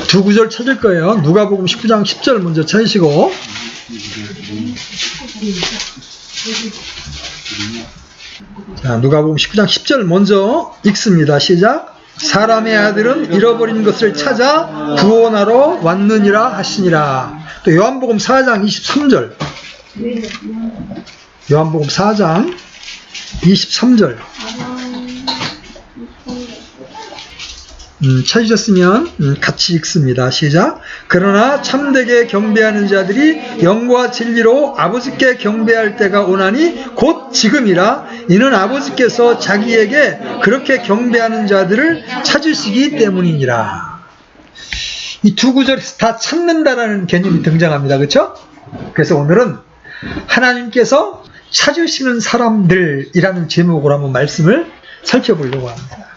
두 구절 찾을 거예요. 누가복음 19장 10절 먼저 찾으시고, 자, 누가복음 19장 10절 먼저 읽습니다. 시작. 사람의 아들은 잃어버린 것을 찾아 구원하러 왔느니라 하시니라. 또 요한복음 4장 23절, 요한복음 4장 23절 찾으셨으면 같이 읽습니다. 시작. 그러나 참되게 경배하는 자들이 영과 진리로 아버지께 경배할 때가 오나니 곧 지금이라. 이는 아버지께서 자기에게 그렇게 경배하는 자들을 찾으시기 때문이니라. 이 두 구절에서 다 찾는다라는 개념이 등장합니다. 그렇죠? 그래서 오늘은 하나님께서 찾으시는 사람들이라는 제목으로 한번 말씀을 살펴보려고 합니다.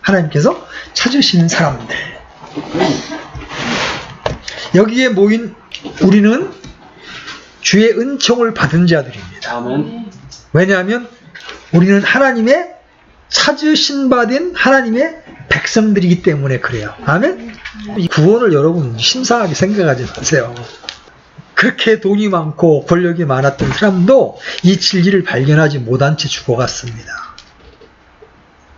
하나님께서 찾으시는 사람들. 여기에 모인 우리는 주의 은총을 받은 자들입니다. 아멘. 왜냐하면 우리는 하나님의 찾으신 바 된 하나님의 백성들이기 때문에 그래요. 아멘? 이 구원을 여러분 심사하게 생각하지 마세요. 그렇게 돈이 많고 권력이 많았던 사람도 이 진리를 발견하지 못한 채 죽어갔습니다.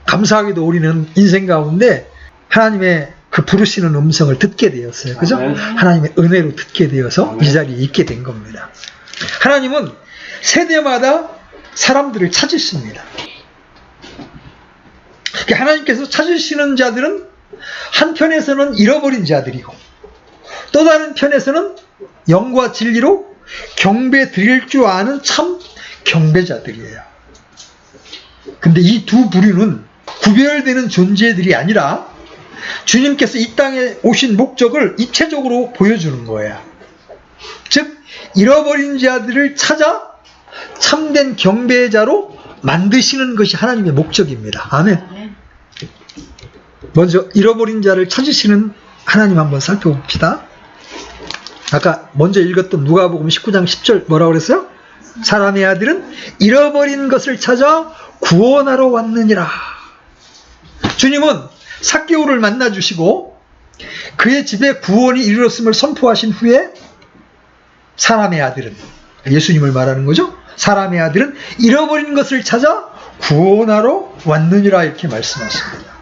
감사하게도 우리는 인생 가운데 하나님의 그 부르시는 음성을 듣게 되었어요. 그죠? 하나님의 은혜로 듣게 되어서 이 자리에 있게 된 겁니다. 하나님은 세대마다 사람들을 찾으십니다. 하나님께서 찾으시는 자들은 한편에서는 잃어버린 자들이고, 또 다른 편에서는 영과 진리로 경배 드릴 줄 아는 참 경배자들이에요. 근데 이 두 부류는 구별되는 존재들이 아니라 주님께서 이 땅에 오신 목적을 입체적으로 보여주는 거예요. 즉 잃어버린 자들을 찾아 참된 경배자로 만드시는 것이 하나님의 목적입니다. 아멘. 먼저 잃어버린 자를 찾으시는 하나님 한번 살펴봅시다. 아까 먼저 읽었던 누가복음 19장 10절 뭐라고 그랬어요? 사람의 아들은 잃어버린 것을 찾아 구원하러 왔느니라. 주님은 삭개오를 만나주시고 그의 집에 구원이 이르렀음을 선포하신 후에 사람의 아들은, 예수님을 말하는 거죠. 사람의 아들은 잃어버린 것을 찾아 구원하러 왔느니라 이렇게 말씀하십니다.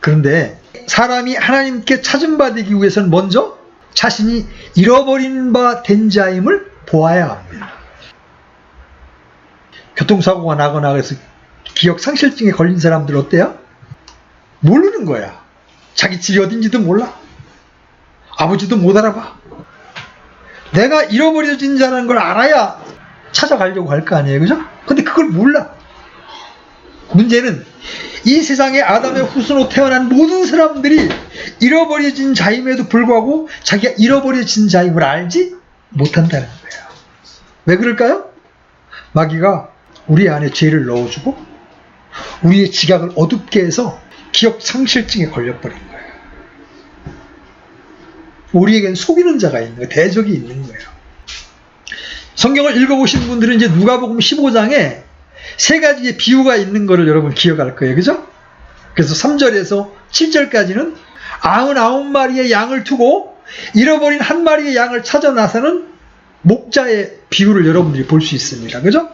그런데 사람이 하나님께 찾은 바 되기 위해서는 먼저 자신이 잃어버린 바 된 자임을 보아야 합니다. 교통사고가 나거나 그래서 기억 상실증에 걸린 사람들 어때요? 모르는 거야. 자기 집이 어딘지도 몰라. 아버지도 못 알아봐. 내가 잃어버려진 자라는 걸 알아야 찾아가려고 할 거 아니에요. 그죠? 근데 그걸 몰라. 문제는 이 세상에 아담의 후손으로 태어난 모든 사람들이 잃어버려진 자임에도 불구하고 자기가 잃어버려진 자임을 알지 못한다는 거예요. 왜 그럴까요? 마귀가 우리 안에 죄를 넣어주고 우리의 지각을 어둡게 해서 기억 상실증에 걸려버린 거예요. 우리에겐 속이는 자가 있는 거예요. 대적이 있는 거예요. 성경을 읽어보신 분들은 이제 누가복음 15장에 세 가지의 비유가 있는 것을 여러분 기억할 거예요. 그죠? 그래서 3절에서 7절까지는 99마리의 양을 두고 잃어버린 한 마리의 양을 찾아 나서는 목자의 비유를 여러분들이 볼 수 있습니다. 그죠?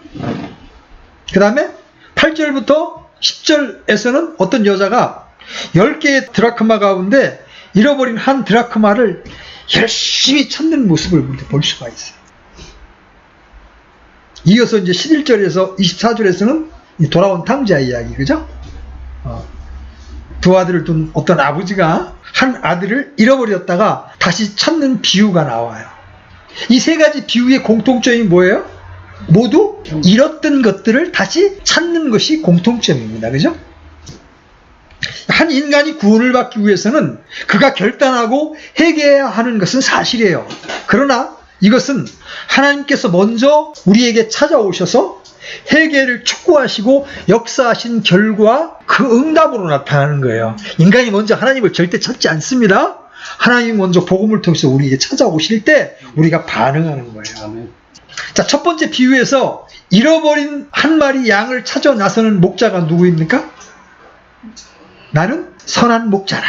그 다음에 8절부터 10절에서는 어떤 여자가 10개의 드라크마 가운데 잃어버린 한 드라크마를 열심히 찾는 모습을 볼 수가 있어요. 이어서 이제 11절에서 24절에서는 돌아온 탕자 이야기, 그죠? 두 아들을 둔 어떤 아버지가 한 아들을 잃어버렸다가 다시 찾는 비유가 나와요. 이 세 가지 비유의 공통점이 뭐예요? 모두 잃었던 것들을 다시 찾는 것이 공통점입니다. 그죠? 한 인간이 구원을 받기 위해서는 그가 결단하고 회개해야 하는 것은 사실이에요. 그러나 이것은 하나님께서 먼저 우리에게 찾아오셔서 회개를 촉구하시고 역사하신 결과 그 응답으로 나타나는 거예요. 인간이 먼저 하나님을 절대 찾지 않습니다. 하나님이 먼저 복음을 통해서 우리에게 찾아오실 때 우리가 반응하는 거예요. 자, 첫 번째 비유에서 잃어버린 한 마리 양을 찾아 나서는 목자가 누구입니까? 나는 선한 목자라.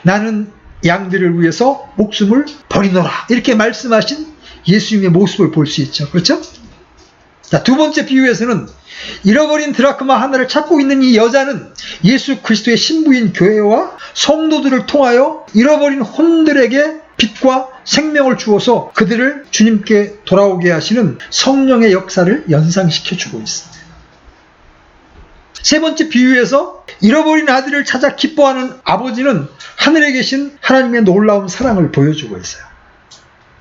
나는 양들을 위해서 목숨을 버리노라. 이렇게 말씀하신 예수님의 모습을 볼 수 있죠. 그렇죠? 자, 두 번째 비유에서는 잃어버린 드라크마 하나를 찾고 있는 이 여자는 예수 그리스도의 신부인 교회와 성도들을 통하여 잃어버린 혼들에게 빛과 생명을 주어서 그들을 주님께 돌아오게 하시는 성령의 역사를 연상시켜주고 있습니다. 세 번째 비유에서 잃어버린 아들을 찾아 기뻐하는 아버지는 하늘에 계신 하나님의 놀라운 사랑을 보여주고 있어요.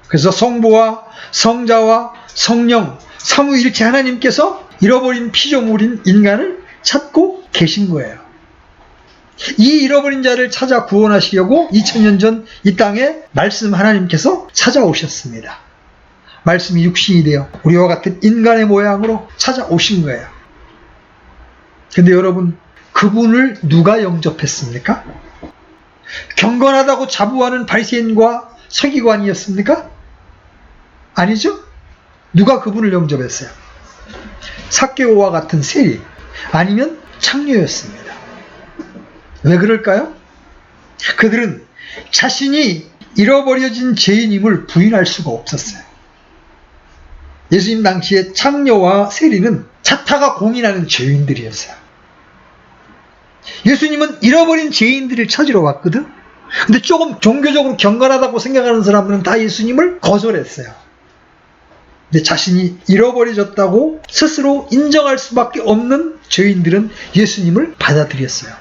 그래서 성부와 성자와 성령 삼위일체 하나님께서 잃어버린 피조물인 인간을 찾고 계신 거예요. 이 잃어버린 자를 찾아 구원하시려고 2000년 전 이 땅에 말씀 하나님께서 찾아오셨습니다. 말씀이 육신이 되어 우리와 같은 인간의 모양으로 찾아오신 거예요. 근데 여러분, 그분을 누가 영접했습니까? 경건하다고 자부하는 바리새인과 서기관이었습니까? 아니죠? 누가 그분을 영접했어요? 삭개오와 같은 세리, 아니면 창녀였습니다. 왜 그럴까요? 그들은 자신이 잃어버려진 죄인임을 부인할 수가 없었어요. 예수님 당시에 창녀와 세리는 자타가 공인하는 죄인들이었어요. 예수님은 잃어버린 죄인들을 찾으러 왔거든. 근데 조금 종교적으로 경건하다고 생각하는 사람들은 다 예수님을 거절했어요. 근데 자신이 잃어버려졌다고 스스로 인정할 수밖에 없는 죄인들은 예수님을 받아들였어요.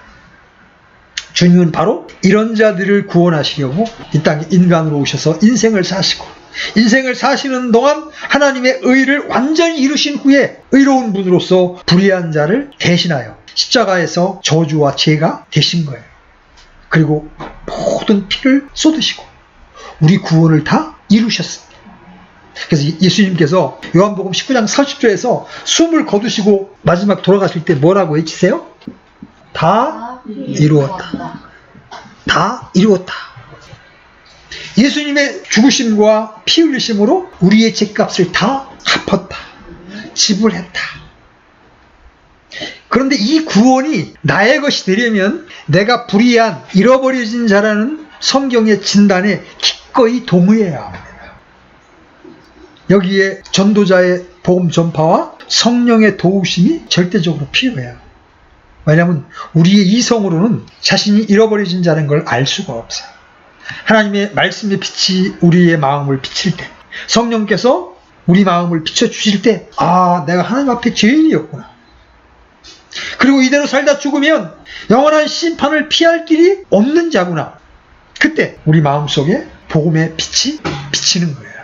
주님은 바로 이런 자들을 구원하시려고 이 땅에 인간으로 오셔서 인생을 사시고, 인생을 사시는 동안 하나님의 의를 완전히 이루신 후에 의로운 분으로서 불의한 자를 대신하여 십자가에서 저주와 죄가 되신 거예요. 그리고 모든 피를 쏟으시고 우리 구원을 다 이루셨습니다. 그래서 예수님께서 요한복음 19장 40절에서 숨을 거두시고 마지막 돌아가실 때 뭐라고 외치세요? 다 이루었다. 다 이루었다. 예수님의 죽으심과 피 흘리심으로 우리의 죄값을 다 갚았다. 지불했다. 그런데 이 구원이 나의 것이 되려면 내가 불의한 잃어버려진 자라는 성경의 진단에 기꺼이 동의해야 합니다. 여기에 전도자의 복음 전파와 성령의 도우심이 절대적으로 필요해요. 왜냐하면 우리의 이성으로는 자신이 잃어버려진 자라는 걸 알 수가 없어요. 하나님의 말씀의 빛이 우리의 마음을 비칠 때, 성령께서 우리 마음을 비춰주실 때, 아, 내가 하나님 앞에 죄인이었구나. 그리고 이대로 살다 죽으면 영원한 심판을 피할 길이 없는 자구나. 그때 우리 마음속에 복음의 빛이 비치는 거예요.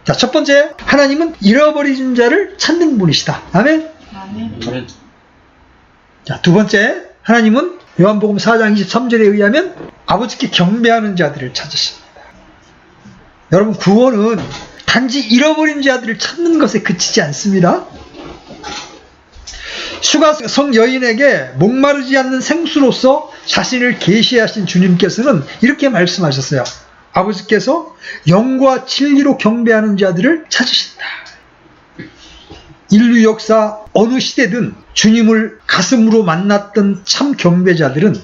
자, 첫 번째, 하나님은 잃어버린 자를 찾는 분이시다. 아멘? 아멘. 자, 두 번째, 하나님은 요한복음 4장 23절에 의하면 아버지께 경배하는 자들을 찾으십니다. 여러분, 구원은 단지 잃어버린 자들을 찾는 것에 그치지 않습니다. 수가성 여인에게 목마르지 않는 생수로서 자신을 계시하신 주님께서는 이렇게 말씀하셨어요. 아버지께서 영과 진리로 경배하는 자들을 찾으신다. 인류 역사 어느 시대든 주님을 가슴으로 만났던 참 경배자들은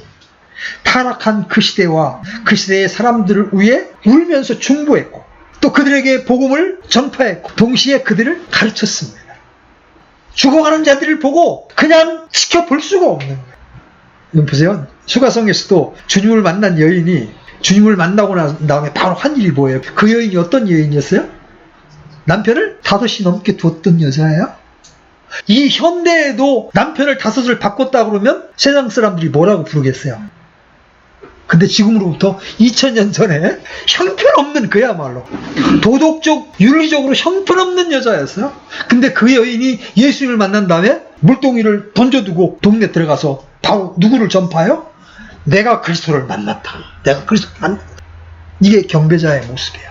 타락한 그 시대와 그 시대의 사람들을 위해 울면서 중보했고, 또 그들에게 복음을 전파했고, 동시에 그들을 가르쳤습니다. 죽어가는 자들을 보고 그냥 지켜볼 수가 없는 거예요. 보세요. 수가성에서도 주님을 만난 여인이 주님을 만나고 난 다음에 바로 한 일이 뭐예요? 그 여인이 어떤 여인이었어요? 남편을 5이 넘게 두었던 여자예요. 이 현대에도 남편을 5을 바꿨다 그러면 세상 사람들이 뭐라고 부르겠어요? 근데 지금으로부터 2000년 전에 형편없는, 그야말로 도덕적, 윤리적으로 형편없는 여자였어요. 근데 그 여인이 예수님을 만난 다음에 물동이를 던져두고 동네 들어가서 바로 누구를 전파해요? 내가 그리스도를 만났다. 내가 그리스도를 만났다. 이게 경배자의 모습이에요.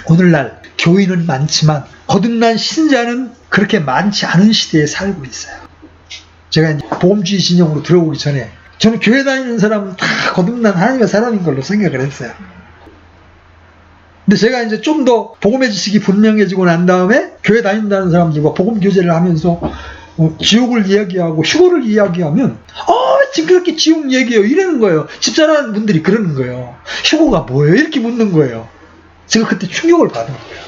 오늘날 교인은 많지만 거듭난 신자는 그렇게 많지 않은 시대에 살고 있어요. 제가 이제 복음주의 진영으로 들어오기 전에 저는 교회 다니는 사람은 다 거듭난 하나님의 사람인 걸로 생각을 했어요. 근데 제가 이제 좀 더 복음의 지식이 분명해지고 난 다음에 교회 다닌다는 사람들과 복음 교제를 하면서 지옥을 이야기하고 휴거를 이야기하면 지금 그렇게 지옥 얘기해요 이러는 거예요. 집사라는 분들이 그러는 거예요. 휴거가 뭐예요? 이렇게 묻는 거예요. 제가 그때 충격을 받은 거예요.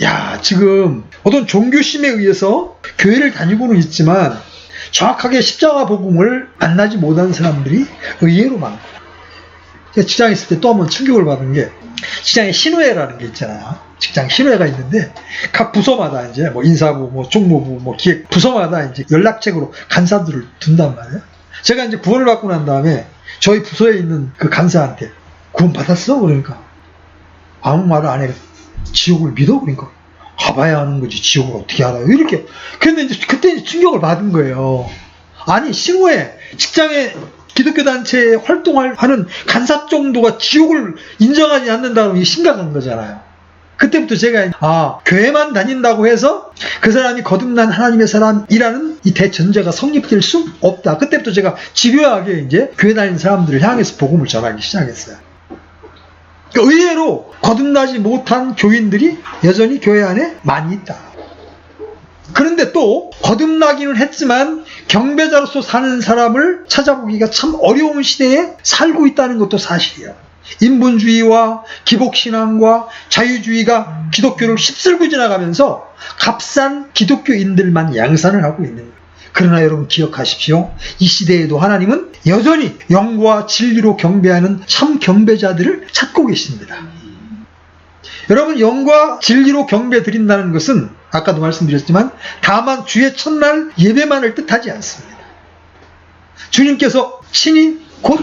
야, 지금 어떤 종교심에 의해서 교회를 다니고는 있지만 정확하게 십자가 복음을 만나지 못한 사람들이 의외로 많고, 제가 직장에 있을 때 또 한 번 충격을 받은 게, 직장에 신호회라는 게 있잖아요. 직장 신호회가 있는데 각 부서마다 이제 뭐 인사부, 뭐 총무부, 뭐 기획 부서마다 이제 연락책으로 간사들을 둔단 말이에요. 제가 이제 구원을 받고 난 다음에 저희 부서에 있는 그 간사한테 구원 받았어? 그러니까 아무 말을 안 해. 지옥을 믿어? 그러니까 가봐야 하는 거지 지옥을 어떻게 알아요? 이렇게. 근데 이제 그때 이제 충격을 받은 거예요. 아니 신호회 직장에 기독교 단체에 활동하는 간사 정도가 지옥을 인정하지 않는다 그러면 이게 심각한 거잖아요. 그때부터 제가 교회만 다닌다고 해서 그 사람이 거듭난 하나님의 사람이라는 이 대전제가 성립될 수 없다. 그때부터 제가 집요하게 이제 교회 다니는 사람들을 향해서 복음을 전하기 시작했어요. 의외로 거듭나지 못한 교인들이 여전히 교회 안에 많이 있다. 그런데 또 거듭나기는 했지만 경배자로서 사는 사람을 찾아보기가 참 어려운 시대에 살고 있다는 것도 사실이에요. 인본주의와 기복신앙과 자유주의가 기독교를 휩쓸고 지나가면서 값싼 기독교인들만 양산을 하고 있는 거예요. 그러나 여러분 기억하십시오. 이 시대에도 하나님은 여전히 영과 진리로 경배하는 참 경배자들을 찾고 계십니다. 여러분, 영과 진리로 경배 드린다는 것은 아까도 말씀드렸지만 다만 주의 첫날 예배만을 뜻하지 않습니다. 주님께서 친히 곧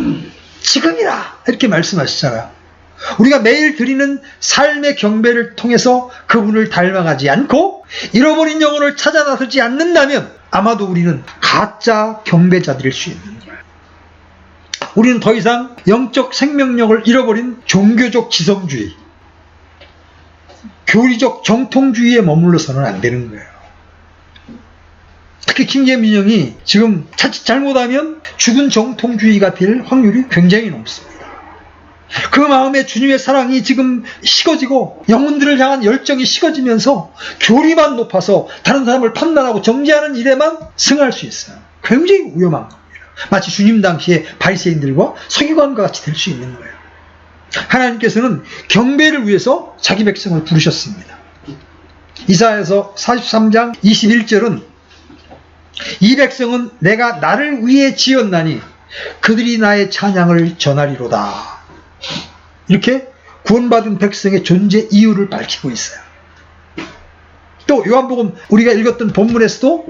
지금이라 이렇게 말씀하시잖아요. 우리가 매일 드리는 삶의 경배를 통해서 그분을 닮아가지 않고 잃어버린 영혼을 찾아 나서지 않는다면 아마도 우리는 가짜 경배자들일 수 있는 거예요. 우리는 더 이상 영적 생명력을 잃어버린 종교적 지성주의, 교리적 정통주의에 머물러서는 안 되는 거예요. 특히 김계민 형이 지금 자칫 잘못하면 죽은 정통주의가 될 확률이 굉장히 높습니다. 그 마음에 주님의 사랑이 지금 식어지고 영혼들을 향한 열정이 식어지면서 교리만 높아서 다른 사람을 판단하고 정죄하는 일에만 승할 수 있어요. 굉장히 위험한 겁니다. 마치 주님 당시에 바리새인들과 서기관과 같이 될 수 있는 거예요. 하나님께서는 경배를 위해서 자기 백성을 부르셨습니다. 이사야서 43장 21절은 이 백성은 내가 나를 위해 지었나니 그들이 나의 찬양을 전하리로다. 이렇게 구원받은 백성의 존재 이유를 밝히고 있어요. 또 요한복음 우리가 읽었던 본문에서도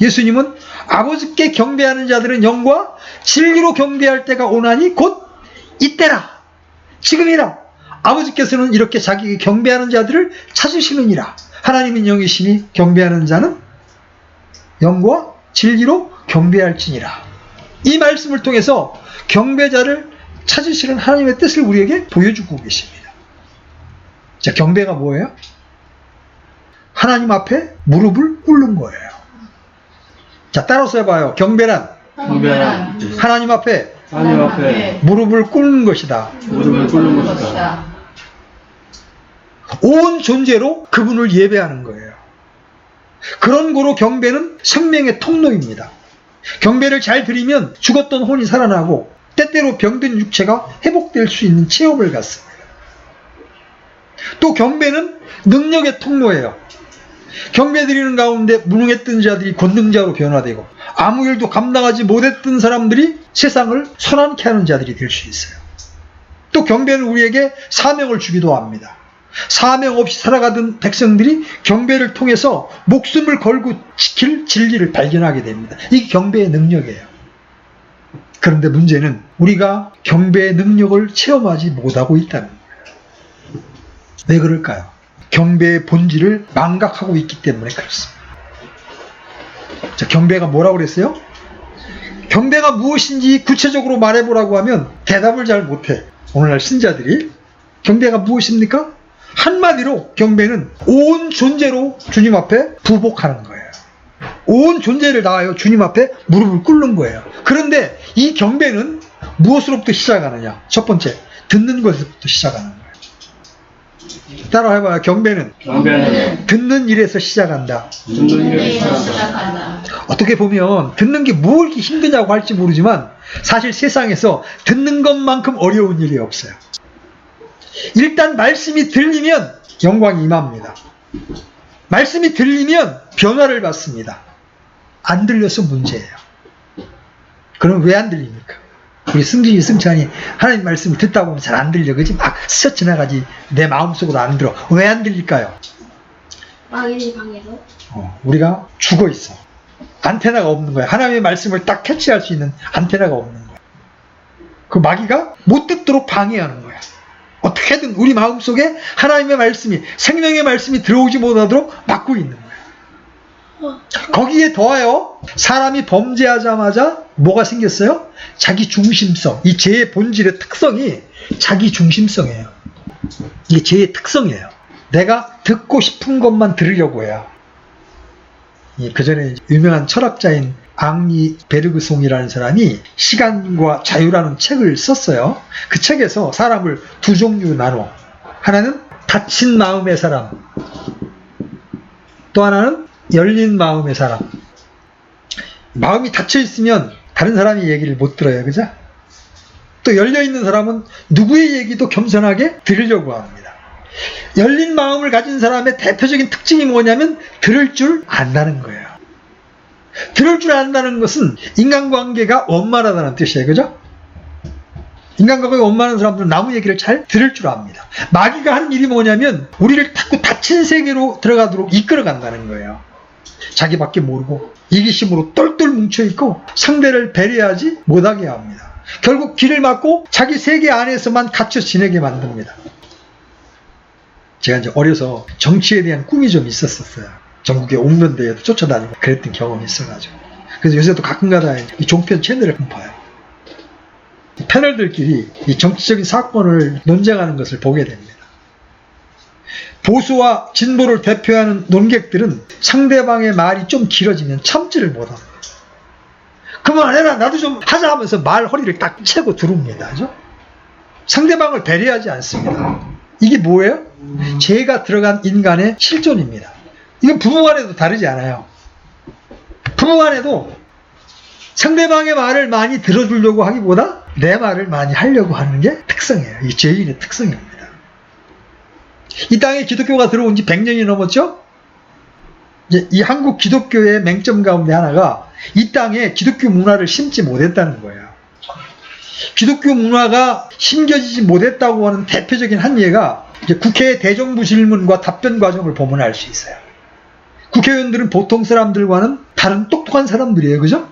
예수님은 아버지께 경배하는 자들은 영과 진리로 경배할 때가 오나니 곧 이때라, 지금이라. 아버지께서는 이렇게 자기에게 경배하는 자들을 찾으시느니라. 하나님은 영이시니 경배하는 자는 영과 진리로 경배할지니라. 이 말씀을 통해서 경배자를 찾으시는 하나님의 뜻을 우리에게 보여주고 계십니다. 자, 경배가 뭐예요? 하나님 앞에 무릎을 꿇는 거예요. 자, 따라서 해봐요. 경배란 하나님 앞에 무릎을 꿇는 것이다. 온 존재로 그분을 예배하는 거예요. 그런 거로 경배는 생명의 통로입니다. 경배를 잘 드리면 죽었던 혼이 살아나고 때때로 병든 육체가 회복될 수 있는 체험을 갖습니다. 또 경배는 능력의 통로예요. 경배 드리는 가운데 무능했던 자들이 권능자로 변화되고 아무 일도 감당하지 못했던 사람들이 세상을 선안케 하는 자들이 될 수 있어요. 또 경배는 우리에게 사명을 주기도 합니다. 사명 없이 살아가던 백성들이 경배를 통해서 목숨을 걸고 지킬 진리를 발견하게 됩니다. 이게 경배의 능력이에요. 그런데 문제는 우리가 경배의 능력을 체험하지 못하고 있다는 거예요. 왜 그럴까요? 경배의 본질을 망각하고 있기 때문에 그렇습니다. 자, 경배가 뭐라고 그랬어요? 경배가 무엇인지 구체적으로 말해보라고 하면 대답을 잘 못해. 오늘날 신자들이. 경배가 무엇입니까? 한마디로 경배는 온 존재로 주님 앞에 부복하는 거예요. 온 존재를 다하여 주님 앞에 무릎을 꿇는 거예요. 그런데 이 경배는 무엇으로부터 시작하느냐? 첫 번째, 듣는 것부터 시작하는 거예요. 따라 해봐요. 경배는 경배는 듣는 일에서 시작한다. 듣는 일에서 시작한다. 어떻게 보면 듣는 게 뭘 이렇게 힘드냐고 할지 모르지만 사실 세상에서 듣는 것만큼 어려운 일이 없어요. 일단 말씀이 들리면 영광이 임합니다. 말씀이 들리면 변화를 받습니다. 안 들려서 문제예요. 그럼 왜 안 들립니까? 우리 승진이, 승찬이 하나님 말씀을 듣다 보면 잘 안 들려. 그지? 막 스쳐 지나가지. 내 마음속으로 안 들어. 왜 안 들릴까요? 마귀의 방해로. 우리가 죽어 있어. 안테나가 없는 거야. 하나님의 말씀을 딱 캐치할 수 있는 안테나가 없는 거야. 그 마귀가 못 듣도록 방해하는 거야. 어떻게든 우리 마음속에 하나님의 말씀이, 생명의 말씀이 들어오지 못하도록 막고 있는 거야. 거기에 더하여 사람이 범죄하자마자 뭐가 생겼어요? 자기 중심성. 이 죄의 본질의 특성이 자기 중심성이에요. 이게 죄의 특성이에요. 내가 듣고 싶은 것만 들으려고 해요. 그 전에 유명한 철학자인 앙리 베르그송이라는 사람이 시간과 자유라는 책을 썼어요. 그 책에서 사람을 두 종류 나눠. 하나는 닫힌 마음의 사람, 또 하나는 열린 마음의 사람. 마음이 닫혀 있으면 다른 사람이 얘기를 못 들어요. 그죠? 또 열려있는 사람은 누구의 얘기도 겸손하게 들으려고 합니다. 열린 마음을 가진 사람의 대표적인 특징이 뭐냐면 들을 줄 안다는 거예요. 들을 줄 안다는 것은 인간관계가 원만하다는 뜻이에요. 그죠? 인간관계가 원만한 사람들은 남의 얘기를 잘 들을 줄 압니다. 마귀가 하는 일이 뭐냐면 우리를 자꾸 닫힌 세계로 들어가도록 이끌어 간다는 거예요. 자기밖에 모르고 이기심으로 똘똘 뭉쳐있고 상대를 배려하지 못하게 합니다. 결국 길을 막고 자기 세계 안에서만 갇혀 지내게 만듭니다. 제가 이제 어려서 정치에 대한 꿈이 좀 있었어요. 전국에 옥면대회도 쫓아다니고 그랬던 경험이 있어가지고. 그래서 요새도 가끔가다 이 종편 채널을 봐요. 패널들끼리 이 정치적인 사건을 논쟁하는 것을 보게 됩니다. 보수와 진보를 대표하는 논객들은 상대방의 말이 좀 길어지면 참지를 못합니다. 그만해라, 나도 좀 하자 하면서 말 허리를 딱 채고 들어옵니다. 그죠? 상대방을 배려하지 않습니다. 이게 뭐예요? 죄가 들어간 인간의 실존입니다. 이건 부부간에도 다르지 않아요. 부부간에도 상대방의 말을 많이 들어주려고 하기보다 내 말을 많이 하려고 하는 게 특성이에요. 이게 죄인의 특성입니다. 이 땅에 기독교가 들어온 지 100년이 넘었죠? 이제 이 한국 기독교의 맹점 가운데 하나가 이 땅에 기독교 문화를 심지 못했다는 거예요. 기독교 문화가 심겨지지 못했다고 하는 대표적인 한 예가 이제 국회 대정부 질문과 답변 과정을 보면 알 수 있어요. 국회의원들은 보통 사람들과는 다른 똑똑한 사람들이에요. 그죠?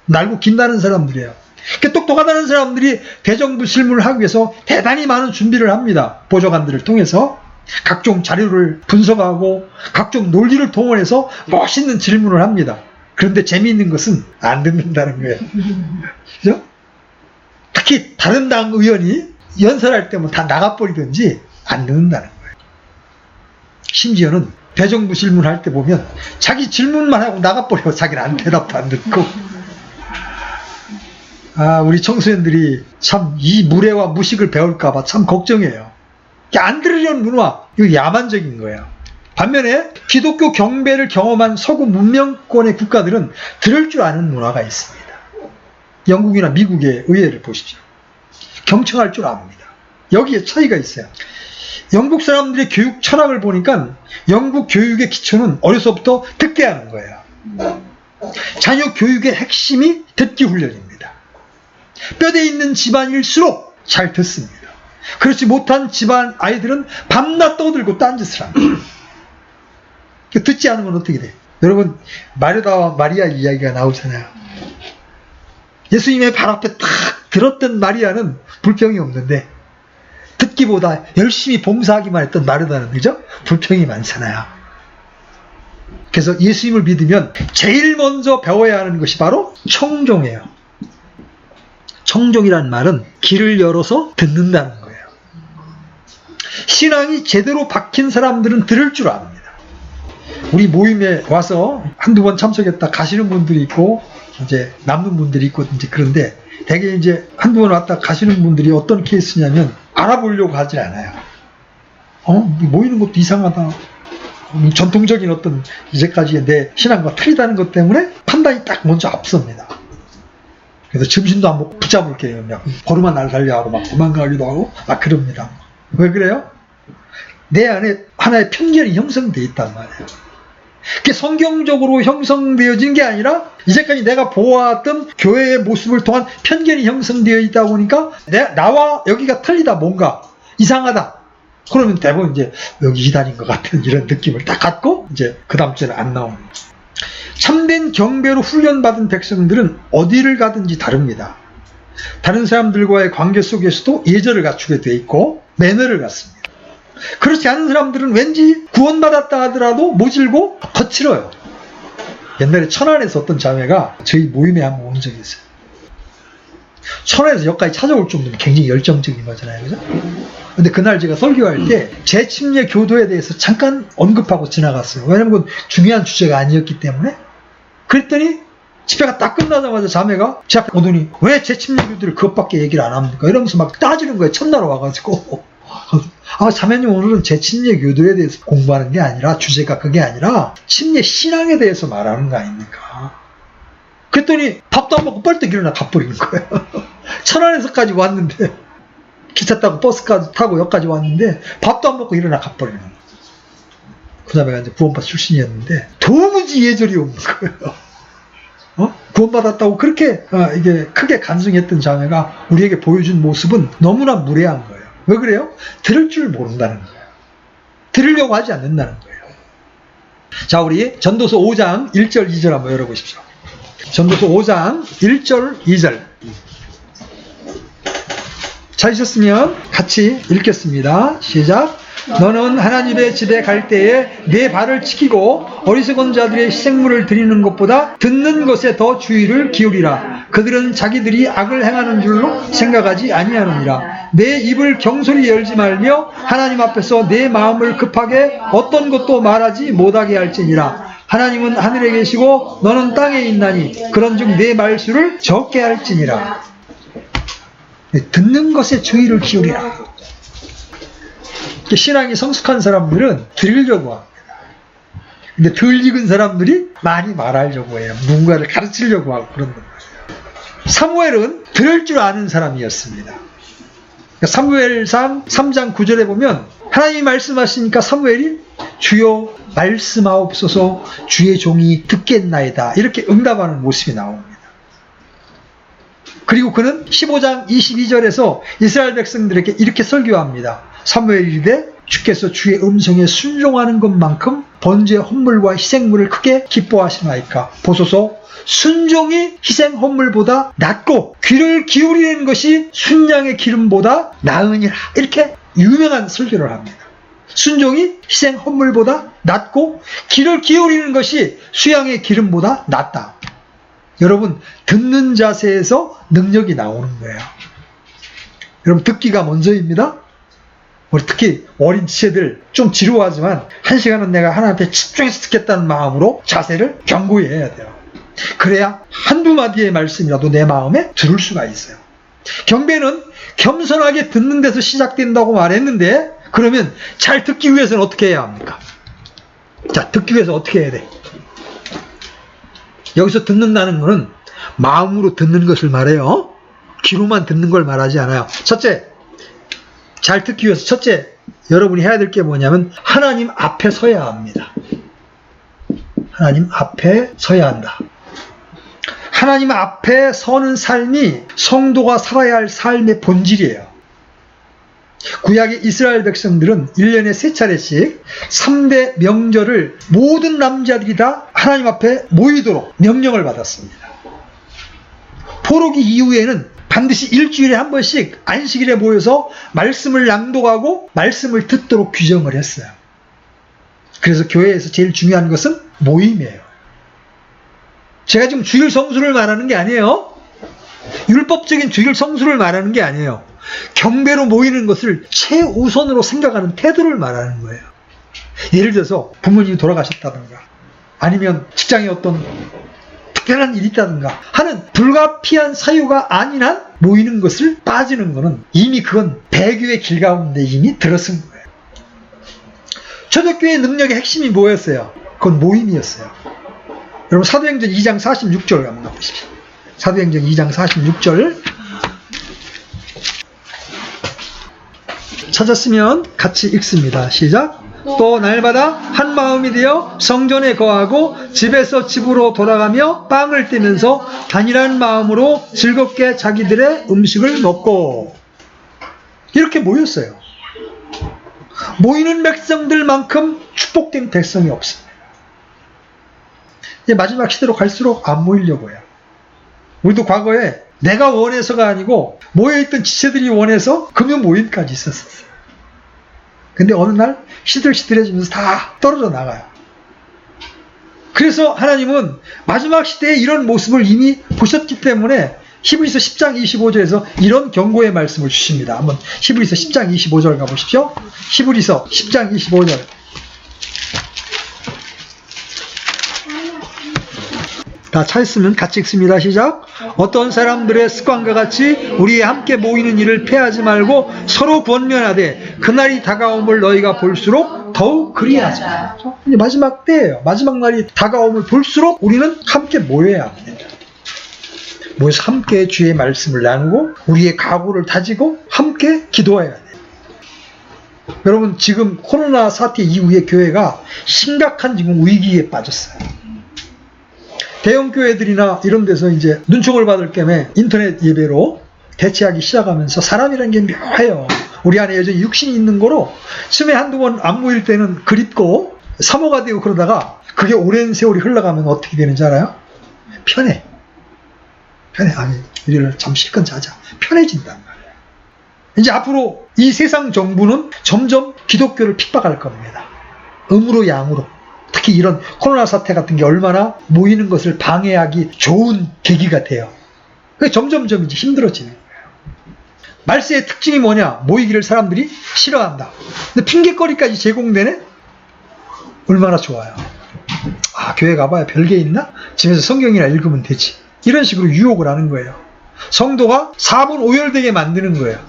날고 긴다는 사람들이에요. 그 똑똑하다는 사람들이 대정부 질문을 하기 위해서 대단히 많은 준비를 합니다. 보좌관들을 통해서 각종 자료를 분석하고 각종 논리를 동원해서 멋있는 질문을 합니다. 그런데 재미있는 것은 안 듣는다는 거예요. 그죠? 특히 다른 당 의원이 연설할 때면 다 나가버리든지 안 듣는다는 거예요. 심지어는 대정부 질문할 때 보면 자기 질문만 하고 나가버려. 자기는 안 대답도 안 듣고. 우리 청소년들이 참 이 무례와 무식을 배울까봐 참 걱정해요. 안 들으려는 문화, 이거 야만적인 거예요. 반면에 기독교 경배를 경험한 서구 문명권의 국가들은 들을 줄 아는 문화가 있습니다. 영국이나 미국의 의회를 보십시오. 경청할 줄 압니다. 여기에 차이가 있어요. 영국 사람들의 교육 철학을 보니까 영국 교육의 기초는 어려서부터 듣게 하는 거예요. 자녀 교육의 핵심이 듣기 훈련입니다. 뼈대 있는 집안일수록 잘 듣습니다. 그렇지 못한 집안 아이들은 밤낮 떠들고 딴짓을 합니다. 듣지 않으면 어떻게 돼요? 여러분, 마르다와 마리아 이야기가 나오잖아요. 예수님의 발 앞에 딱 들었던 마리아는 불평이 없는데 듣기보다 열심히 봉사하기만 했던 마르다는, 그죠? 불평이 많잖아요. 그래서 예수님을 믿으면 제일 먼저 배워야 하는 것이 바로 청종이에요. 청종이라는 말은 귀를 열어서 듣는다는 거예요. 신앙이 제대로 박힌 사람들은 들을 줄 압니다. 우리 모임에 와서 한두 번 참석했다 가시는 분들이 있고 이제 남는 분들이 있고 이제 그런데 대개 이제 한두 번 왔다 가시는 분들이 어떤 케이스냐면 알아보려고 하질 않아요. 모이는 것도 이상하다. 전통적인 어떤 이제까지의 내 신앙과 틀리다는 것 때문에 판단이 딱 먼저 앞섭니다. 그래서 점심도 안 먹고 붙잡을 게요. 걸음만 날달려 하고 막 도망가기도 하고 막 그럽니다. 왜 그래요? 내 안에 하나의 편견이 형성되어 있단 말이에요. 그게 성경적으로 형성되어진 게 아니라 이제까지 내가 보아왔던 교회의 모습을 통한 편견이 형성되어 있다 보니까 나와 여기가 틀리다, 뭔가 이상하다. 그러면 대부분 이제 여기 이단인 것 같은 이런 느낌을 딱 갖고 이제 그 다음 주에는 안 나옵니다. 참된 경배로 훈련받은 백성들은 어디를 가든지 다릅니다. 다른 사람들과의 관계 속에서도 예절을 갖추게 돼 있고 매너를 갖습니다. 그렇지 않은 사람들은 왠지 구원받았다 하더라도 모질고 거칠어요. 옛날에 천안에서 어떤 자매가 저희 모임에 한번 온 적이 있어요. 천안에서 여기까지 찾아올 정도면 굉장히 열정적인 거잖아요. 그죠? 근데 그날 제가 설교할 때 재침례 교도에 대해서 잠깐 언급하고 지나갔어요. 왜냐면 그건 중요한 주제가 아니었기 때문에. 그랬더니 집회가 딱 끝나자마자 자매가 제 앞에 오더니 왜 재침례 교도를 그것밖에 얘기를 안 합니까? 이러면서 막 따지는 거예요. 첫날 와가지고. 자매님 오늘은 재침례 교도에 대해서 공부하는 게 아니라 주제가 그게 아니라 침례 신앙에 대해서 말하는 거 아닙니까? 그랬더니 밥도 안 먹고 뻘떡 일어나 가버리는 거예요. 천안에서까지 왔는데 기차 타고 버스까지 타고 여기까지 왔는데 밥도 안 먹고 일어나 가버리는 거예요. 그 자매가 이제 구원파 출신이었는데 도무지 예절이 없는 거예요. 구원받았다고 그렇게 이게 크게 간증했던 자매가 우리에게 보여준 모습은 너무나 무례한 거예요. 왜 그래요? 들을 줄 모른다는 거예요. 들으려고 하지 않는다는 거예요. 자, 우리 전도서 5장 1절 2절 한번 열어보십시오. 전도서 5장 1절 2절 찾으셨으면 같이 읽겠습니다. 시작. 너는 하나님의 집에 갈 때에 내 발을 지키고 어리석은 자들의 희생물을 드리는 것보다 듣는 것에 더 주의를 기울이라. 그들은 자기들이 악을 행하는 줄로 생각하지 아니하느니라. 내 입을 경솔히 열지 말며 하나님 앞에서 내 마음을 급하게 어떤 것도 말하지 못하게 할지니라. 하나님은 하늘에 계시고 너는 땅에 있나니 그런즉 내 말수를 적게 할지니라. 듣는 것에 주의를 기울이라. 신앙이 성숙한 사람들은 들으려고 합니다. 근데 덜 익은 사람들이 많이 말하려고 해요. 누군가를 가르치려고 하고 그런 거예요. 사무엘은 들을 줄 아는 사람이었습니다. 사무엘상 3장 9절에 보면 하나님이 말씀하시니까 사무엘이 주여 말씀하옵소서 주의 종이 듣겠나이다 이렇게 응답하는 모습이 나옵니다. 그리고 그는 15장 22절에서 이스라엘 백성들에게 이렇게 설교합니다. 사무엘이 이르되 주께서 주의 음성에 순종하는 것만큼 번제 헌물과 희생물을 크게 기뻐하시나이까. 보소서 순종이 희생 헌물보다 낫고 귀를 기울이는 것이 순양의 기름보다 나으니라. 이렇게 유명한 설교를 합니다. 순종이 희생 헌물보다 낫고 귀를 기울이는 것이 수양의 기름보다 낫다. 여러분, 듣는 자세에서 능력이 나오는 거예요. 여러분, 듣기가 먼저입니다. 우리 특히 어린 지체들 좀 지루하지만 한 시간은 내가 하나님께 집중해서 듣겠다는 마음으로 자세를 견고히 해야 돼요. 그래야 한두 마디의 말씀이라도 내 마음에 들을 수가 있어요. 경배는 겸손하게 듣는 데서 시작된다고 말했는데 그러면 잘 듣기 위해서는 어떻게 해야 합니까? 자, 듣기 위해서 어떻게 해야 돼? 여기서 듣는다는 것은 마음으로 듣는 것을 말해요. 귀로만 듣는 걸 말하지 않아요. 첫째, 잘 듣기 위해서 첫째 여러분이 해야 될 게 뭐냐면 하나님 앞에 서야 합니다. 하나님 앞에 서야 한다. 하나님 앞에 서는 삶이 성도가 살아야 할 삶의 본질이에요. 구약의 이스라엘 백성들은 1년에 3차례씩 3대 명절을 모든 남자들이 다 하나님 앞에 모이도록 명령을 받았습니다. 포로기 이후에는 반드시 일주일에 한 번씩 안식일에 모여서 말씀을 낭독하고 말씀을 듣도록 규정을 했어요. 그래서 교회에서 제일 중요한 것은 모임이에요. 제가 지금 주일 성수를 말하는 게 아니에요. 율법적인 주일 성수를 말하는 게 아니에요. 경배로 모이는 것을 최우선으로 생각하는 태도를 말하는 거예요. 예를 들어서 부모님이 돌아가셨다든가 아니면 직장에 어떤 특별한 일이 있다든가 하는 불가피한 사유가 아닌 한 모이는 것을 빠지는 것은 이미 그건 배교의 길 가운데 이미 들어선 거예요. 초대교회의 능력의 핵심이 뭐였어요? 그건 모임이었어요. 여러분 사도행전 2장 46절 한번 가보십시오. 사도행전 2장 46절 찾았으면 같이 읽습니다. 시작. 또 날마다 한 마음이 되어 성전에 거하고 집에서 집으로 돌아가며 빵을 떼면서 단일한 마음으로 즐겁게 자기들의 음식을 먹고, 이렇게 모였어요. 모이는 백성들만큼 축복된 백성이 없습니다. 이제 마지막 시대로 갈수록 안 모이려고 해요. 우리도 과거에 내가 원해서가 아니고 모여있던 지체들이 원해서 금요 모임까지 있었어요. 근데 어느 날 시들시들해지면서 다 떨어져 나가요. 그래서 하나님은 마지막 시대에 이런 모습을 이미 보셨기 때문에 히브리서 10장 25절에서 이런 경고의 말씀을 주십니다. 한번 히브리서 10장 25절 가보십시오. 히브리서 10장 25절. 다 찾았으면 같이 읽습니다. 시작. 어떤 사람들의 습관과 같이 우리의 함께 모이는 일을 폐하지 말고 서로 권면하되 그날이 다가옴을 너희가 볼수록 더욱 그리하자. 이제 마지막 때예요. 마지막 날이 다가옴을 볼수록 우리는 함께 모여야 합니다. 모여서 함께 주의 말씀을 나누고 우리의 각오를 다지고 함께 기도해야 돼요. 여러분 지금 코로나 사태 이후에 교회가 심각한 지금 위기에 빠졌어요. 대형 교회들이나 이런 데서 이제 눈총을 받을 겸에 인터넷 예배로 대체하기 시작하면서 사람이라는 게 묘해요. 우리 안에 여전히 육신이 있는 거로 처음에 한두 번 안 모일 때는 그립고 사모가 되고 그러다가 그게 오랜 세월이 흘러가면 어떻게 되는지 알아요? 편해. 아니 우리를 참 실컷 자자. 편해진단 말이에요. 이제 앞으로 이 세상 정부는 점점 기독교를 핍박할 겁니다. 음으로 양으로. 특히 이런 코로나 사태 같은 게 얼마나 모이는 것을 방해하기 좋은 계기가 돼요. 그게 점점점 이제 힘들어지는 거예요. 말세의 특징이 뭐냐? 모이기를 사람들이 싫어한다. 근데 핑계거리까지 제공되네? 얼마나 좋아요. 아, 교회 가봐야 별게 있나? 집에서 성경이나 읽으면 되지. 이런 식으로 유혹을 하는 거예요. 성도가 4분 오열되게 만드는 거예요.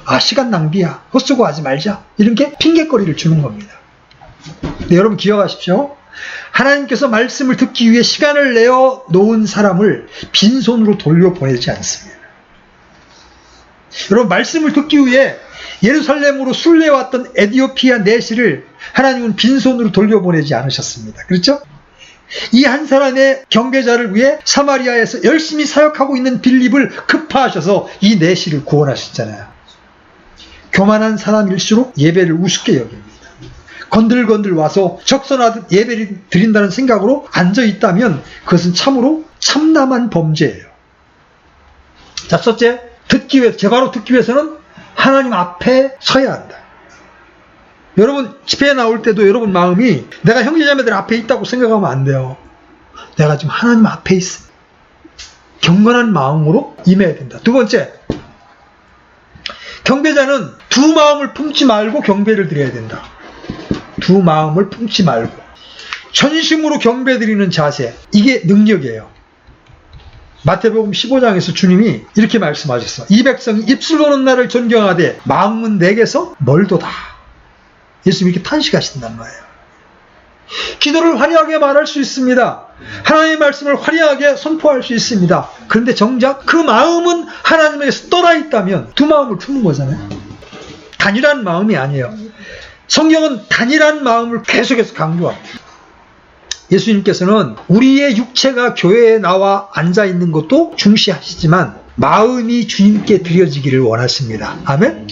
아, 시간 낭비야. 헛수고하지 말자. 이런 게 핑계거리를 주는 겁니다. 네, 여러분 기억하십시오. 하나님께서 말씀을 듣기 위해 시간을 내어 놓은 사람을 빈손으로 돌려보내지 않습니다. 여러분 말씀을 듣기 위해 예루살렘으로 순례왔던 에디오피아 내시를 하나님은 빈손으로 돌려보내지 않으셨습니다. 그렇죠? 이 한 사람의 경배자를 위해 사마리아에서 열심히 사역하고 있는 빌립을 급파하셔서 이 내시를 구원하셨잖아요. 교만한 사람일수록 예배를 우습게 여깁니다. 건들건들 와서 적선하듯 예배를 드린다는 생각으로 앉아있다면 그것은 참으로 참담한 범죄예요. 자, 첫째, 제바로 듣기 위해서는 하나님 앞에 서야 한다. 여러분 집회에 나올 때도 여러분 마음이 내가 형제자매들 앞에 있다고 생각하면 안 돼요. 내가 지금 하나님 앞에 있어. 경건한 마음으로 임해야 된다. 두 번째, 경배자는 두 마음을 품지 말고 경배를 드려야 된다. 두 마음을 품지 말고 전심으로 경배드리는 자세, 이게 능력이에요. 마태복음 15장에서 주님이 이렇게 말씀하셨어. 이 백성이 입술로는 나를 존경하되 마음은 내게서 멀도다. 예수님이 이렇게 탄식하신단 말이에요. 기도를 화려하게 말할 수 있습니다. 하나님의 말씀을 화려하게 선포할 수 있습니다. 그런데 정작 그 마음은 하나님에게서 떠나 있다면 두 마음을 품는 거잖아요. 단일한 마음이 아니에요. 성경은 단일한 마음을 계속해서 강조합니다. 예수님께서는 우리의 육체가 교회에 나와 앉아있는 것도 중시하시지만 마음이 주님께 드려지기를 원하십니다. 아멘?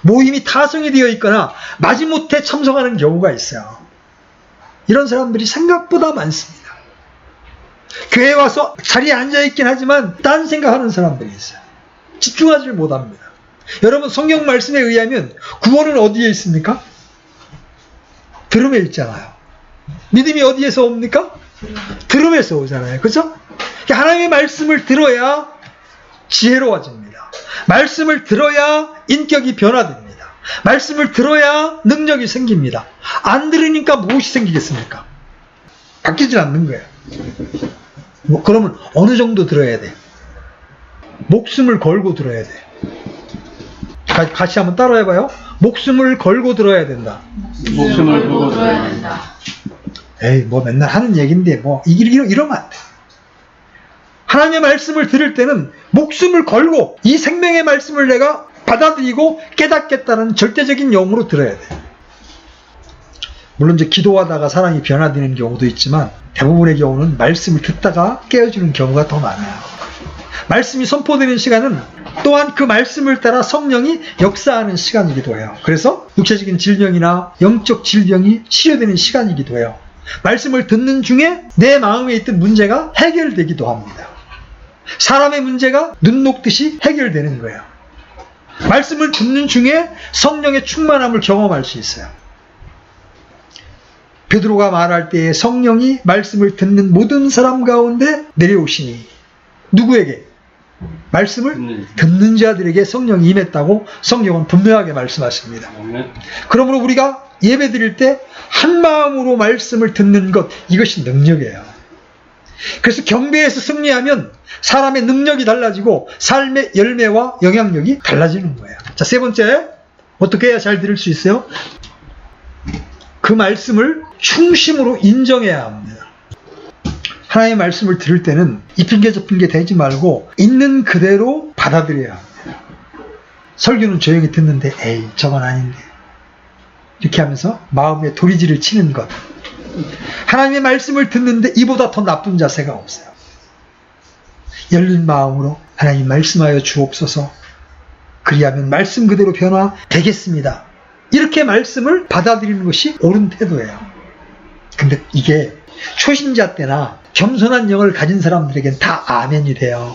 모임이 타성이 되어 있거나 마지못해 참석하는 경우가 있어요. 이런 사람들이 생각보다 많습니다. 교회에 와서 자리에 앉아있긴 하지만 딴 생각하는 사람들이 있어요. 집중하지 못합니다. 여러분 성경 말씀에 의하면 구원은 어디에 있습니까? 들음에 있잖아요. 믿음이 어디에서 옵니까? 들음에서 오잖아요. 그렇죠? 하나님의 말씀을 들어야 지혜로워집니다. 말씀을 들어야 인격이 변화됩니다. 말씀을 들어야 능력이 생깁니다. 안 들으니까 무엇이 생기겠습니까? 바뀌질 않는 거예요. 그러면 어느 정도 들어야 돼? 목숨을 걸고 들어야 돼. 같이 한번 따라해봐요. 목숨을 걸고 들어야 된다. 목숨을 걸고 들어야 된다. 에이, 뭐 맨날 하는 얘기인데, 뭐, 이러면 안 돼. 하나님의 말씀을 들을 때는 목숨을 걸고 이 생명의 말씀을 내가 받아들이고 깨닫겠다는 절대적인 영으로 들어야 돼. 물론 이제 기도하다가 사람이 변화되는 경우도 있지만 대부분의 경우는 말씀을 듣다가 깨어지는 경우가 더 많아요. 말씀이 선포되는 시간은 또한 그 말씀을 따라 성령이 역사하는 시간이기도 해요. 그래서 육체적인 질병이나 영적 질병이 치료되는 시간이기도 해요. 말씀을 듣는 중에 내 마음에 있던 문제가 해결되기도 합니다. 사람의 문제가 눈 녹듯이 해결되는 거예요. 말씀을 듣는 중에 성령의 충만함을 경험할 수 있어요. 베드로가 말할 때 성령이 말씀을 듣는 모든 사람 가운데 내려오시니 누구에게? 말씀을 듣는 자들에게 성령이 임했다고 성경은 분명하게 말씀하십니다. 그러므로 우리가 예배 드릴 때 한 마음으로 말씀을 듣는 것, 이것이 능력이에요. 그래서 경배에서 승리하면 사람의 능력이 달라지고 삶의 열매와 영향력이 달라지는 거예요. 자, 세 번째, 어떻게 해야 잘 들을 수 있어요? 그 말씀을 충심으로 인정해야 합니다. 하나님의 말씀을 들을 때는 이 핑계 저 핑계 대지 말고 있는 그대로 받아들여야 합니다. 설교는 조용히 듣는데 에이 저건 아닌데 이렇게 하면서 마음에 도리지를 치는 것. 하나님의 말씀을 듣는데 이보다 더 나쁜 자세가 없어요. 열린 마음으로 하나님 말씀하여 주옵소서. 그리하면 말씀 그대로 변화되겠습니다. 이렇게 말씀을 받아들이는 것이 옳은 태도예요. 근데 이게 초신자 때나 겸손한 영을 가진 사람들에겐 다 아멘이 돼요.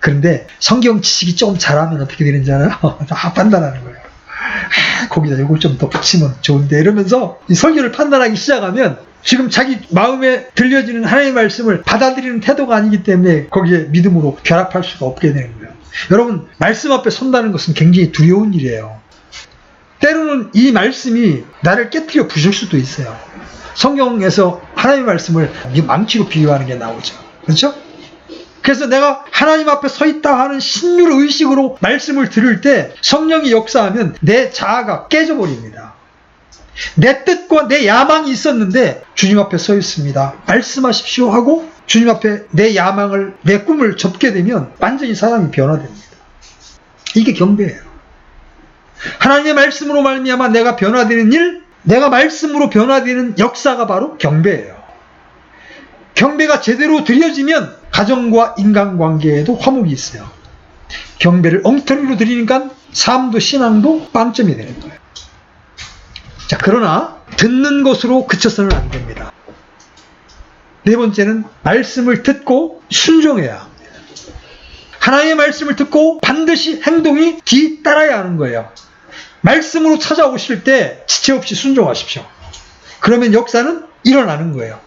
그런데 성경 지식이 좀 잘하면 어떻게 되는지 알아요? 다 판단하는 거예요. 거기다 이걸 좀 더 붙이면 좋은데 이러면서 이 설교를 판단하기 시작하면 지금 자기 마음에 들려지는 하나님의 말씀을 받아들이는 태도가 아니기 때문에 거기에 믿음으로 결합할 수가 없게 되는 거예요. 여러분, 말씀 앞에 선다는 것은 굉장히 두려운 일이에요. 때로는 이 말씀이 나를 깨트려 부술 수도 있어요. 성경에서 하나님의 말씀을 망치로 비유하는 게 나오죠. 그렇죠? 그래서 내가 하나님 앞에 서 있다 하는 신유의 의식으로 말씀을 들을 때 성령이 역사하면 내 자아가 깨져버립니다. 내 뜻과 내 야망이 있었는데 주님 앞에 서 있습니다. 말씀하십시오 하고 주님 앞에 내 야망을, 내 꿈을 접게 되면 완전히 사람이 변화됩니다. 이게 경배예요. 하나님의 말씀으로 말미암아 내가 변화되는 일, 내가 말씀으로 변화되는 역사가 바로 경배예요. 경배가 제대로 드려지면 가정과 인간관계에도 화목이 있어요. 경배를 엉터리로 드리니까 삶도 신앙도 빵점이 되는 거예요. 자, 그러나 듣는 것으로 그쳐서는 안 됩니다. 네 번째는 말씀을 듣고 순종해야 합니다. 하나님의 말씀을 듣고 반드시 행동이 뒤따라야 하는 거예요. 말씀으로 찾아오실 때 지체 없이 순종하십시오. 그러면 역사는 일어나는 거예요.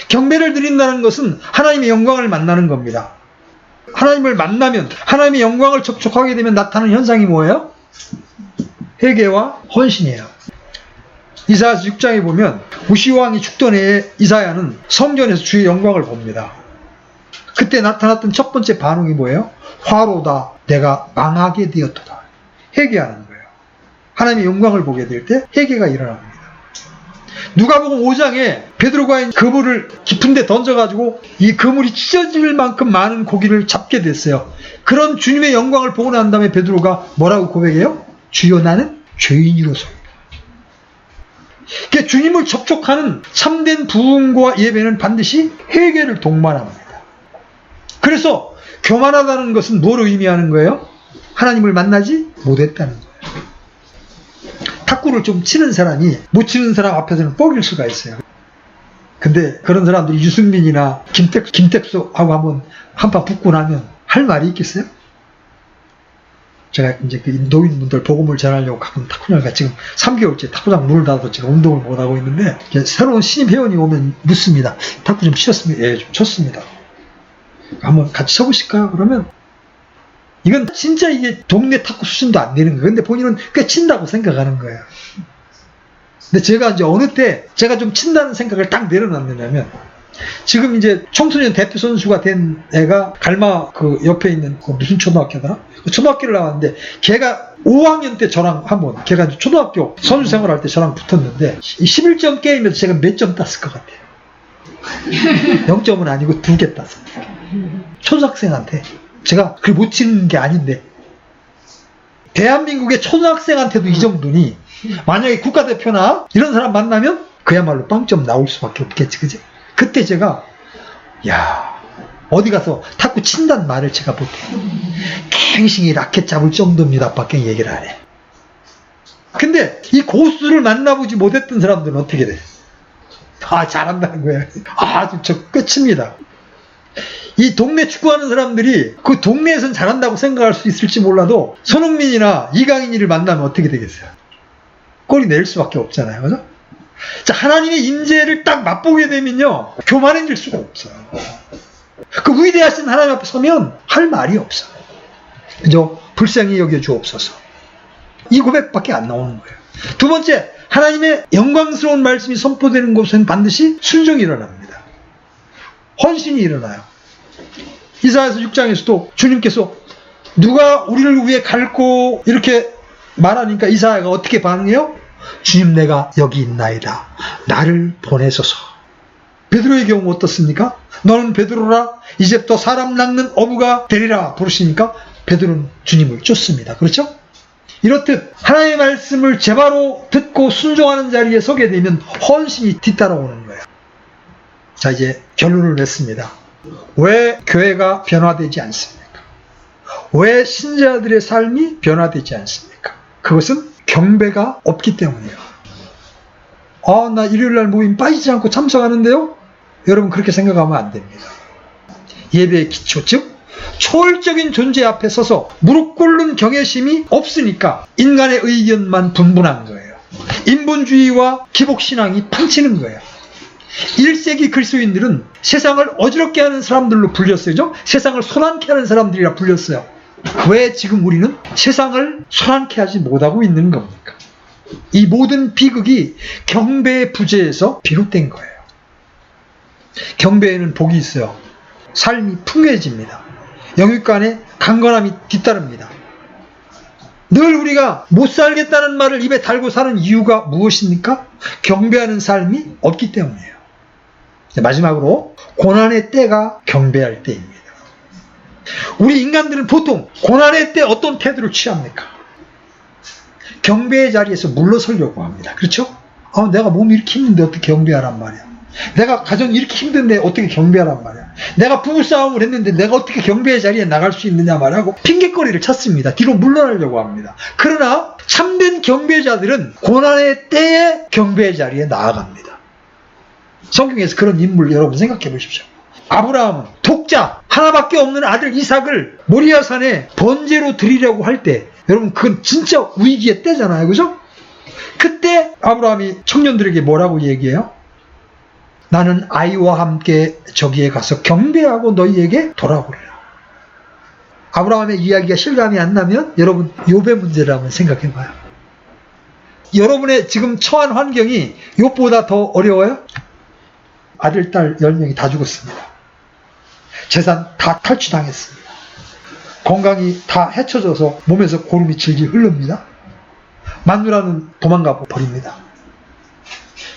경배를 드린다는 것은 하나님의 영광을 만나는 겁니다. 하나님을 만나면 하나님의 영광을 접촉하게 되면 나타나는 현상이 뭐예요? 회개와 헌신이에요. 이사야서 6장에 보면 우시왕이 죽던 해에 이사야는 성전에서 주의 영광을 봅니다. 그때 나타났던 첫 번째 반응이 뭐예요? 화로다, 내가 망하게 되었도다. 회개하는 거예요. 하나님의 영광을 보게 될 때 회개가 일어납니다. 누가복음 5장에 베드로가 그물을 깊은 데 던져가지고 이 그물이 찢어질 만큼 많은 고기를 잡게 됐어요. 그런 주님의 영광을 보고 난 다음에 베드로가 뭐라고 고백해요? 주여 나는 죄인이로소이다. 그러니까 주님을 접촉하는 참된 부흥과 예배는 반드시 회개를 동반합니다. 그래서 교만하다는 것은 뭘 의미하는 거예요? 하나님을 만나지 못했다는 거예요. 탁구를 좀 치는 사람이 못 치는 사람 앞에서는 뻐길 수가 있어요. 근데 그런 사람들이 유승민이나 김택수하고 한판 붙고 나면 할 말이 있겠어요? 제가 이제 그 노인분들 복음을 전하려고 가끔 탁구장가 지금 3개월째 탁구장 문을 닫아서 제가 운동을 못 하고 있는데 새로운 신입 회원이 오면 묻습니다. 탁구 좀 치셨습니까? 예, 좀 쳤습니다. 한번 같이 쳐보실까요? 그러면 이건 진짜 이게 동네 탁구 수준도 안 되는 거예요. 근데 본인은 꽤 친다고 생각하는 거예요. 근데 제가 이제 어느 때 제가 좀 친다는 생각을 딱 내려놨느냐면 지금 이제 청소년 대표 선수가 된 애가 갈마 그 옆에 있는 그 무슨 초등학교더라? 그 초등학교를 나왔는데 걔가 5학년 때 저랑 한번 걔가 초등학교 선수 생활할 때 저랑 붙었는데 11점 게임에서 제가 몇 점 땄을 것 같아요. 0점은 아니고 2개 땄어요. 초등학생한테 제가 그걸 못 치는 게 아닌데 대한민국의 초등학생한테도 이 정도니 만약에 국가대표나 이런 사람 만나면 그야말로 빵점 나올 수밖에 없겠지, 그지? 그때 제가 야 어디 가서 탁구 친다는 말을 제가 못해요. 갱신이 라켓 잡을 정도입니다 밖에 얘기를 안 해. 근데 이 고수를 만나보지 못했던 사람들은 어떻게 돼? 다 잘한다는 거예요. 아주 저 끝입니다. 이 동네 축구하는 사람들이 그 동네에선 잘한다고 생각할 수 있을지 몰라도 손흥민이나 이강인이를 만나면 어떻게 되겠어요? 골이 낼 수밖에 없잖아요. 그죠? 자, 하나님의 임재를 딱 맛보게 되면요 교만해질 수가 없어요. 그 위대하신 하나님 앞에 서면 할 말이 없어요. 그죠? 불쌍히 여겨주옵소서. 이 고백밖에 안 나오는 거예요. 두 번째, 하나님의 영광스러운 말씀이 선포되는 곳은 반드시 순종이 일어납니다. 헌신이 일어나요. 이사야서 6장에서도 주님께서 누가 우리를 위해 갈고 이렇게 말하니까 이사야가 어떻게 반응해요? 주님 내가 여기 있나이다. 나를 보내소서. 베드로의 경우 어떻습니까? 너는 베드로라 이제부터 사람 낚는 어부가 되리라 부르시니까 베드로는 주님을 쫓습니다. 그렇죠? 이렇듯 하나님의 말씀을 제바로 듣고 순종하는 자리에 서게 되면 헌신이 뒤따라오는 거예요. 자, 이제 결론을 냈습니다. 왜 교회가 변화되지 않습니까? 왜 신자들의 삶이 변화되지 않습니까? 그것은 경배가 없기 때문이에요. 아, 나 일요일날 모임 빠지지 않고 참석하는데요? 여러분 그렇게 생각하면 안 됩니다. 예배의 기초, 즉 초월적인 존재 앞에 서서 무릎 꿇는 경외심이 없으니까 인간의 의견만 분분한 거예요. 인본주의와 기복신앙이 팡치는 거예요. 1세기 그리스도인들은 세상을 어지럽게 하는 사람들로 불렸어요. 세상을 소란케 하는 사람들이라 불렸어요. 왜 지금 우리는 세상을 소란케 하지 못하고 있는 겁니까? 이 모든 비극이 경배의 부재에서 비롯된 거예요. 경배에는 복이 있어요. 삶이 풍요해집니다. 영육간에 강건함이 뒤따릅니다. 늘 우리가 못 살겠다는 말을 입에 달고 사는 이유가 무엇입니까? 경배하는 삶이 없기 때문이에요. 마지막으로 고난의 때가 경배할 때입니다. 우리 인간들은 보통 고난의 때 어떤 태도를 취합니까? 경배의 자리에서 물러서려고 합니다. 그렇죠? 아, 내가 몸이 이렇게 힘든데 어떻게 경배하란 말이야. 내가 가정이 이렇게 힘든데 어떻게 경배하란 말이야. 내가 부부싸움을 했는데 내가 어떻게 경배의 자리에 나갈 수 있느냐 말하고 핑계거리를 찾습니다. 뒤로 물러나려고 합니다. 그러나 참된 경배자들은 고난의 때에 경배의 자리에 나아갑니다. 성경에서 그런 인물 여러분 생각해 보십시오. 아브라함은 독자 하나밖에 없는 아들 이삭을 모리아산에 번제로 드리려고 할 때 여러분 그건 진짜 위기의 때잖아요. 그죠? 그때 아브라함이 청년들에게 뭐라고 얘기해요? 나는 아이와 함께 저기에 가서 경배하고 너희에게 돌아오리라. 아브라함의 이야기가 실감이 안 나면 여러분 욥의 문제를 한번 생각해 봐요. 여러분의 지금 처한 환경이 욥보다 더 어려워요? 아들, 딸 10명이 다 죽었습니다. 재산 다 탈취당했습니다. 건강이 다 해쳐져서 몸에서 고름이 질질 흐릅니다. 마누라는 도망가 버립니다.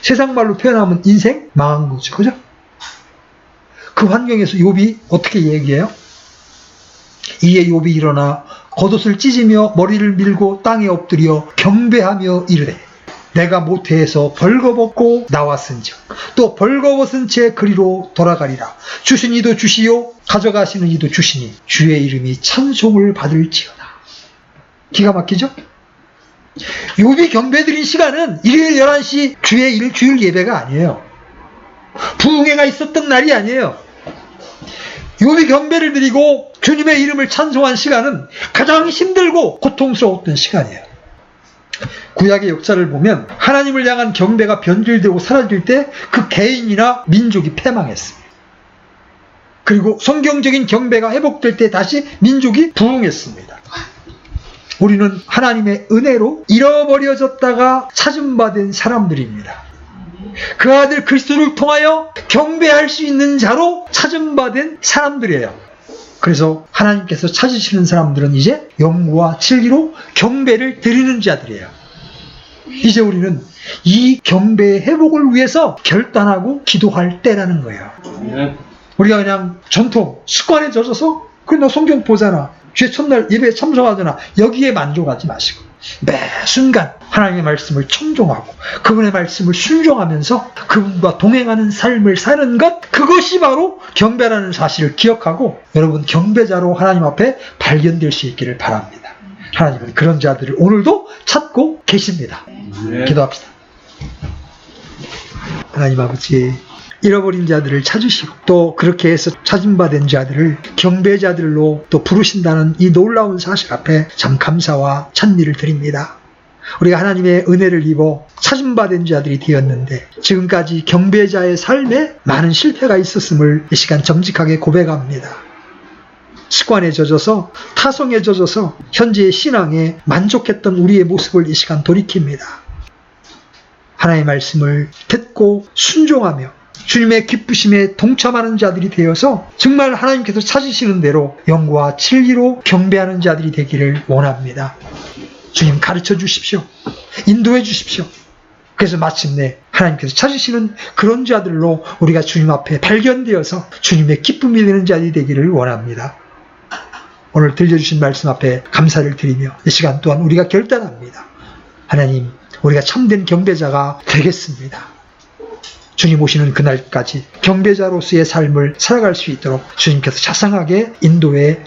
세상 말로 표현하면 인생 망한 거죠. 그죠? 그 환경에서 욥이 어떻게 얘기해요? 이에 욥이 일어나 겉옷을 찢으며 머리를 밀고 땅에 엎드려 경배하며 이르되 내가 모태에서 벌거벗고 나왔은즉 또 벌거벗은 채 그리로 돌아가리라. 주신 이도 주시오 가져가시는 이도 주시니 주의 이름이 찬송을 받을지어다. 기가 막히죠? 욥이 경배드린 시간은 일요일 11시 주의 일주일 예배가 아니에요. 부흥회가 있었던 날이 아니에요. 욥이 경배를 드리고 주님의 이름을 찬송한 시간은 가장 힘들고 고통스러웠던 시간이에요. 구약의 역사를 보면 하나님을 향한 경배가 변질되고 사라질 때 그 개인이나 민족이 패망했습니다. 그리고 성경적인 경배가 회복될 때 다시 민족이 부흥했습니다. 우리는 하나님의 은혜로 잃어버려졌다가 찾음받은 사람들입니다. 그 아들 그리스도를 통하여 경배할 수 있는 자로 찾음받은 사람들이에요. 그래서 하나님께서 찾으시는 사람들은 이제 영과 진리로 경배를 드리는 자들이에요. 이제 우리는 이 경배의 회복을 위해서 결단하고 기도할 때라는 거예요. 우리가 그냥 전통, 습관에 젖어서 그래 너 성경 보잖아, 주의 첫날 예배에 참석하잖아, 여기에 만족하지 마시고 매 순간 하나님의 말씀을 청종하고 그분의 말씀을 순종하면서 그분과 동행하는 삶을 사는 것, 그것이 바로 경배라는 사실을 기억하고 여러분 경배자로 하나님 앞에 발견될 수 있기를 바랍니다. 하나님은 그런 자들을 오늘도 찾고 계십니다. 기도합시다. 하나님 아버지, 잃어버린 자들을 찾으시고 또 그렇게 해서 찾음받은 자들을 경배자들로 또 부르신다는 이 놀라운 사실 앞에 참 감사와 찬미를 드립니다. 우리가 하나님의 은혜를 입어 찾음받은 자들이 되었는데 지금까지 경배자의 삶에 많은 실패가 있었음을 이 시간 정직하게 고백합니다. 습관에 젖어서, 타성에 젖어서 현재의 신앙에 만족했던 우리의 모습을 이 시간 돌이킵니다. 하나님의 말씀을 듣고 순종하며 주님의 기쁘심에 동참하는 자들이 되어서 정말 하나님께서 찾으시는 대로 영과 진리로 경배하는 자들이 되기를 원합니다. 주님 가르쳐 주십시오. 인도해 주십시오. 그래서 마침내 하나님께서 찾으시는 그런 자들로 우리가 주님 앞에 발견되어서 주님의 기쁨이 되는 자들이 되기를 원합니다. 오늘 들려주신 말씀 앞에 감사를 드리며 이 시간 또한 우리가 결단합니다. 하나님, 우리가 참된 경배자가 되겠습니다. 주님 오시는 그날까지 경배자로서의 삶을 살아갈 수 있도록 주님께서 자상하게 인도해